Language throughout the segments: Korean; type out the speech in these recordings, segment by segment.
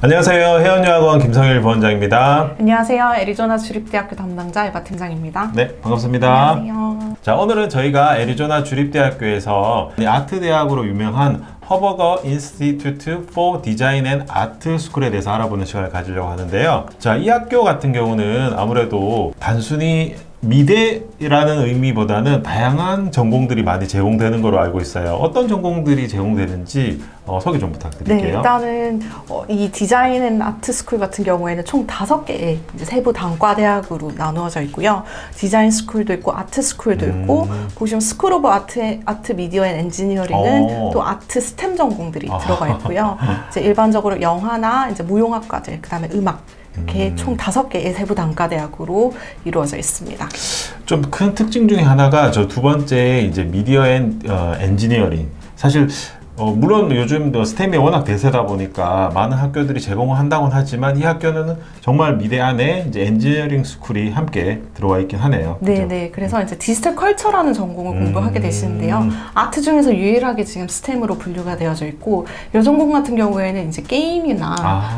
안녕하세요. 해운여학원 김성일 부원장입니다. 안녕하세요. 애리조나 주립대학교 담당자 에바 팀장입니다. 네, 반갑습니다. 안녕하세요. 자, 오늘은 저희가 애리조나 주립대학교에서 아트대학으로 유명한 허버거 인스티튜트 for 디자인 앤 아트 스쿨에 대해서 알아보는 시간을 가지려고 하는데요. 자, 이 학교 같은 경우는 아무래도 단순히 미대라는 의미보다는 다양한 전공들이 많이 제공되는 걸로 알고 있어요. 어떤 전공들이 제공되는지 소개 좀 부탁드릴게요. 네, 일단은 이 디자인 앤 아트 스쿨 같은 경우에는 총 5개의 세부 단과대학으로 나누어져 있고요. 디자인 스쿨도 있고 아트 스쿨도 있고, 보시면 스쿨 오브 아트 미디어 앤 엔지니어링은 또 아트 스템 전공들이 들어가 있고요. 이제 일반적으로 영화나 이제 무용학과들, 그다음에 음악 이렇게 총 5개의 세부 단과대학으로 이루어져 있습니다. 좀 큰 특징 중에 하나가 저 두 번째 이제 미디어 앤 엔지니어링. 사실 물론 요즘 스템이 워낙 대세다 보니까 많은 학교들이 제공을 한다고는 하지만 이 학교는 정말 미대 안에 이제 엔지니어링 스쿨이 함께 들어와 있긴 하네요. 네, 그죠? 네. 그래서 이제 디지털 컬처라는 전공을 공부하게 되시는데요. 아트 중에서 유일하게 지금 스템으로 분류가 되어져 있고, 이 전공 같은 경우에는 이제 게임이나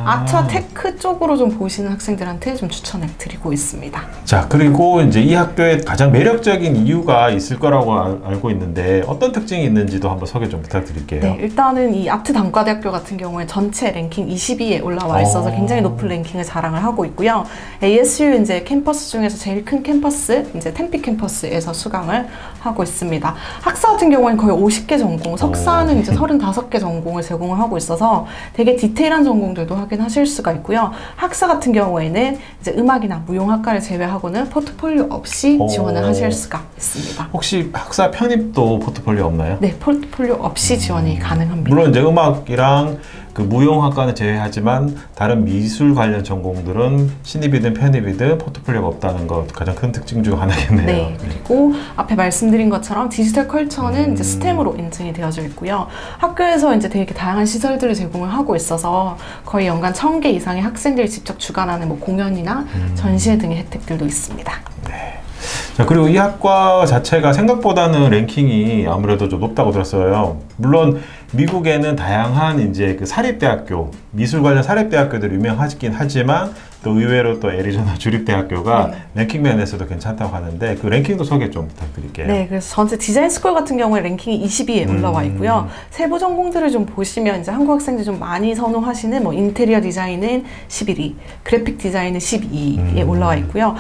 아트와 테크 쪽으로 좀 보시는 학생들한테 좀 추천해 드리고 있습니다. 자, 그리고 이제 이 학교에 가장 매력적인 이유가 있을 거라고 알고 있는데 어떤 특징이 있는지도 한번 소개 좀 부탁드릴게요. 네, 일단은 이 아트 단과대학교 같은 경우에 전체 랭킹 22위에 올라와 있어서 굉장히 높은 랭킹을 자랑을 하고 있고요. ASU 이제 캠퍼스 중에서 제일 큰 캠퍼스, 이제 템피 캠퍼스에서 수강을 하고 있습니다. 학사 같은 경우에는 거의 50개 전공, 석사는 이제 35개 전공을 제공을 하고 있어서 되게 디테일한 전공들도 확인하실 수가 있고요. 학사 같은 경우에는 이제 음악이나 무용학과를 제외하고는 포트폴리오 없이 지원을 하실 수가 있습니다. 혹시 학사 편입도 포트폴리오 없나요? 네, 포트폴리오 없이 지원이 가능합니다. 물론 이제 음악이랑 그 무용학과는 제외하지만 다른 미술 관련 전공들은 신입이든 편입이든 포트폴리오가 없다는 것 가장 큰 특징 중 하나겠네요. 네, 그리고 앞에 말씀드린 것처럼 디지털 컬처는 이제 스템으로 인증이 되어져 있고요. 학교에서 이제 되게 다양한 시설들을 제공을 하고 있어서 거의 연간 1000개 이상의 학생들이 직접 주관하는 뭐 공연이나 전시회 등의 혜택들도 있습니다. 네. 자, 그리고 이 학과 자체가 생각보다는 랭킹이 아무래도 좀 높다고 들었어요. 물론 미국에는 다양한 이제 그 사립대학교, 미술 관련 사립대학교들이 유명하긴 하지만 또 의외로 또 애리조나 주립대학교가 랭킹 면에서도 괜찮다고 하는데 그 랭킹도 소개 좀 부탁드릴게요. 네, 그래서 전체 디자인 스쿨 같은 경우에 랭킹이 22위에 올라와 있고요. 세부 전공들을 좀 보시면 이제 한국 학생들이 좀 많이 선호하시는 뭐 인테리어 디자인은 11위, 그래픽 디자인은 12위에 올라와 있고요.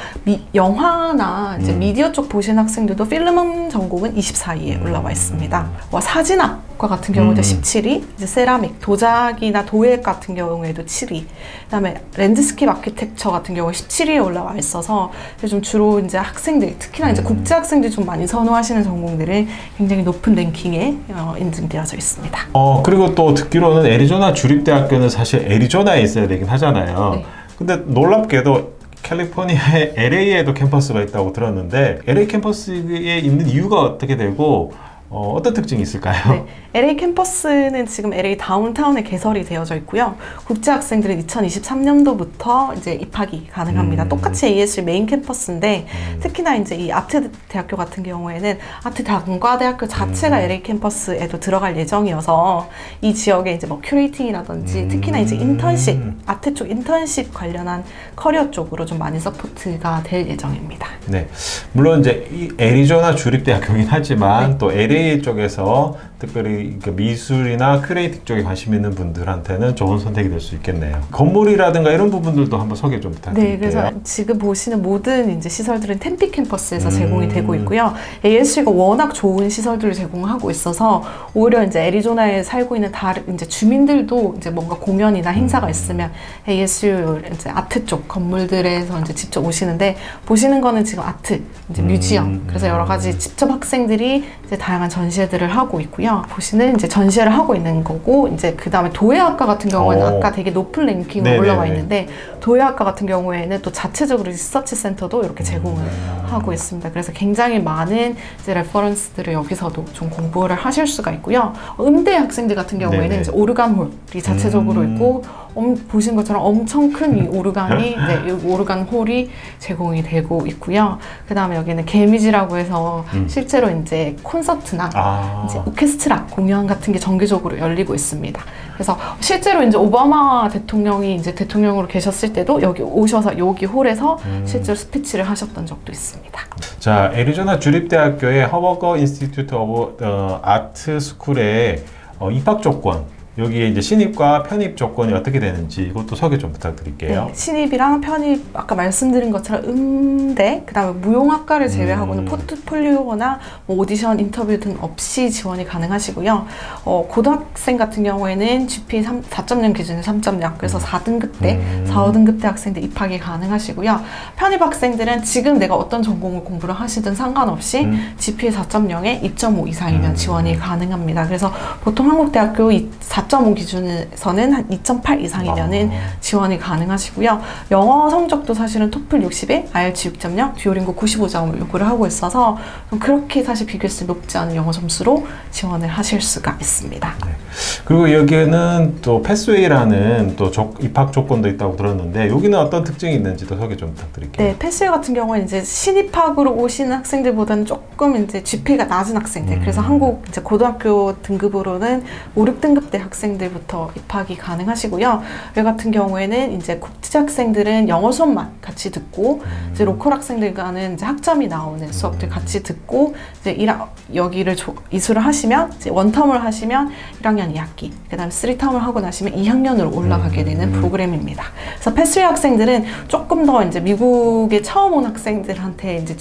영화나 이제 미디어 쪽 보시는 학생들도 필름 전공은 24위에 올라와 있습니다. 사진학과 같은 경우도 17위, 이제 세라믹, 도자기나 도예 같은 경우에도 7위, 그다음에 랜드스케이프 아키텍처 같은 경우에 17위에 올라와 있어서 좀 주로 이제 학생들, 특히나 이제 국제 학생들이 좀 많이 선호하시는 전공들은 굉장히 높은 랭킹에 인증되어져 있습니다. 그리고 또 듣기로는 애리조나 주립대학교는 사실 애리조나에 있어야 되긴 하잖아요. 네. 근데 놀랍게도 캘리포니아의 LA에도 캠퍼스가 있다고 들었는데 LA 캠퍼스에 있는 이유가 어떻게 되고 어떤 특징이 있을까요? 네, LA 캠퍼스는 지금 LA 다운타운에 개설이 되어져 있고요. 국제 학생들은 2023년도부터 이제 입학이 가능합니다. 똑같이 ASU 메인 캠퍼스인데 특히나 이제 이 아트 대학교 같은 경우에는 아트 단과대학교 자체가 LA 캠퍼스에도 들어갈 예정이어서 이 지역에 이제 뭐 큐레이팅이라든지 특히나 이제 인턴십, 아트 쪽 인턴십 관련한 커리어 쪽으로 좀 많이 서포트가 될 예정입니다. 네, 물론 이제 이 애리조나 주립대학교긴 하지만 또 LA 쪽에서 특별히 미술이나 큐레이팅 쪽에 관심 있는 분들한테는 좋은 선택이 될 수 있겠네요. 건물이라든가 이런 부분들도 한번 소개 좀 부탁드릴게요. 네, 그래서 지금 보시는 모든 이제 시설들은 템피 캠퍼스에서 제공이 되고 있고요. ASU가 워낙 좋은 시설들을 제공하고 있어서 오히려 이제 애리조나에 살고 있는 다른 이제 주민들도 이제 뭔가 공연이나 행사가 있으면 ASU 이제 아트 쪽 건물들에서 이제 직접 오시는데 보시는 거는 지금 아트, 이제 뮤지엄, 그래서 여러 가지 직접 학생들이 이제 다양한 전시회들을 하고 있고요. 보시는 이제 전시회를 하고 있는 거고, 이제 그 다음에 도예학과 같은 경우에는 아까 되게 높은 랭킹으로 올라와 있는데 도예학과 같은 경우에는 또 자체적으로 리서치 센터도 이렇게 제공을 하고 있습니다. 그래서 굉장히 많은 이제 레퍼런스들을 여기서도 좀 공부를 하실 수가 있고요. 음대 학생들 같은 경우에는 이제 오르간 홀이 자체적으로 있고 보신 것처럼 엄청 큰 이 오르간이 이 오르간 홀이 제공이 되고 있고요. 그 다음에 여기는 개미지라고 해서 실제로 이제 콘서트나 이제 오케스트라 공연 같은 게 정기적으로 열리고 있습니다. 그래서 실제로 이제 오바마 대통령이 이제 대통령으로 계셨을 때도 여기 오셔서 여기 홀에서 실제로 스피치를 하셨던 적도 있습니다. 자, 애리조나 주립대학교의 허버거 인스티튜트 오브 아트 스쿨의 입학 조건, 여기에 이제 신입과 편입 조건이 어떻게 되는지 이것도 소개 좀 부탁드릴게요. 네, 신입이랑 편입 아까 말씀드린 것처럼 음대, 그다음에 무용학과를 제외하고는 포트폴리오나 뭐 오디션, 인터뷰 등 없이 지원이 가능하시고요. 고등학생 같은 경우에는 GPA 4.0 기준에 3.0, 그래서 4등급 대, 4, 5등급 대 학생들 입학이 가능하시고요. 편입 학생들은 지금 내가 어떤 전공을 공부를 하시든 상관없이 GPA 4.0에 2.5 이상이면 지원이 가능합니다. 그래서 보통 한국대학교 4.5 기준에서는 한 2.8 이상이면은 지원이 가능하시고요. 영어 성적도 사실은 토플 60에 IELTS 6.0, 듀오링고 95점을 요구를 하고 있어서 그렇게 사실 비교했을 때 높지 않은 영어 점수로 지원을 하실 수가 있습니다. 네. 그리고 여기에는 또 패스웨이라는 또 입학 조건도 있다고 들었는데 여기는 어떤 특징이 있는지도 소개 좀 부탁드릴게요. 네, 패스웨이 같은 경우는 이제 신입학으로 오시는 학생들보다는 조금 이제 GPA가 낮은 학생들, 그래서 한국 이제 고등학교 등급으로는 5, 6등급 대 학생들부터 입학이 가능하시고요. 여기 같은 경우에는 이제 국제 학생들은 영어 수업만 같이 듣고 이제 로컬 학생들과는 이제 학점이 나오는 수업들 같이 듣고 이제 여기를 이수를 하시면 이제 원텀을 하시면 1학년 2학기, 그다음에 3텀을 하고 나시면 2학년으로 올라가게 되는 프로그램입니다. 그래서 패스웨이 학생들은 조금 더 이제 미국에 처음 온 학생들한테 이제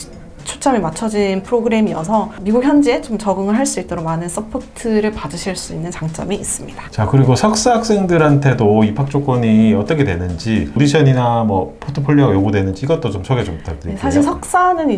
초점이 맞춰진 프로그램이어서 미국 현지에 좀 적응을 할 수 있도록 많은 서포트를 받으실 수 있는 장점이 있습니다. 자, 그리고 석사 학생들한테도 입학 조건이 어떻게 되는지, 오디션이나 뭐 포트폴리오가 요구되는지 이것도 좀 소개 좀 부탁드릴게요. 네, 사실 석사는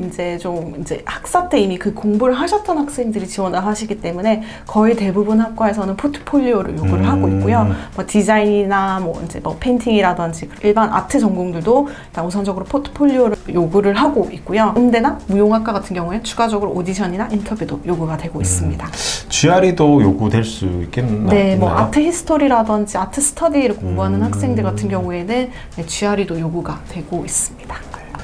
이제 학사 때 이미 그 공부를 하셨던 학생들이 지원을 하시기 때문에 거의 대부분 학과에서는 포트폴리오를 요구를 하고 있고요. 뭐 디자인이나 뭐 이제 뭐 페인팅이라든지 일반 아트 전공들도 일단 우선적으로 포트폴리오를 요구를 하고 있고요. 음대나 무용학과 같은 경우에 추가적으로 오디션이나 인터뷰도 요구가 되고 있습니다. GRE도 요구될 수 있겠나요? 네, 뭐 아트 히스토리라든지 아트 스터디를 공부하는 학생들 같은 경우에는 GRE도 요구가 되고 있습니다.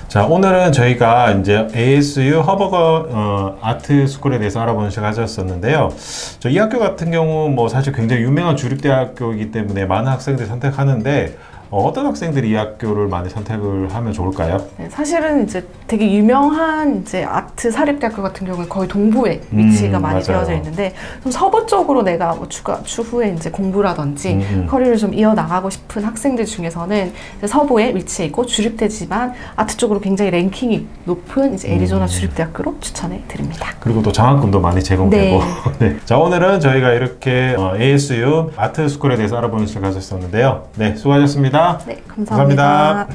자, 오늘은 저희가 이제 ASU 허버거 아트 스쿨에 대해서 알아보는 시간을 가졌었는데요. 이 학교 같은 경우 뭐 사실 굉장히 유명한 주립대학교이기 때문에 많은 학생들이 선택하는데 어떤 학생들이 이 학교를 많이 선택을 하면 좋을까요? 네, 사실은 이제 되게 유명한 이제 아트 사립대학교 같은 경우는 거의 동부에 위치가 많이 맞아요. 되어져 있는데 좀 서부 쪽으로 내가 뭐 추후에 이제 공부라든지 커리어를 좀 이어나가고 싶은 학생들 중에서는 이제 서부에 위치해 있고 주립대지만 아트 쪽으로 굉장히 랭킹이 높은 이제 애리조나 주립대학교로 추천해 드립니다. 그리고 또 장학금도 많이 제공되고. 네. 네. 자, 오늘은 저희가 이렇게 ASU 아트 스쿨에 대해서 알아보는 시간을 가졌었는데요. 네, 수고하셨습니다. 네, 감사합니다.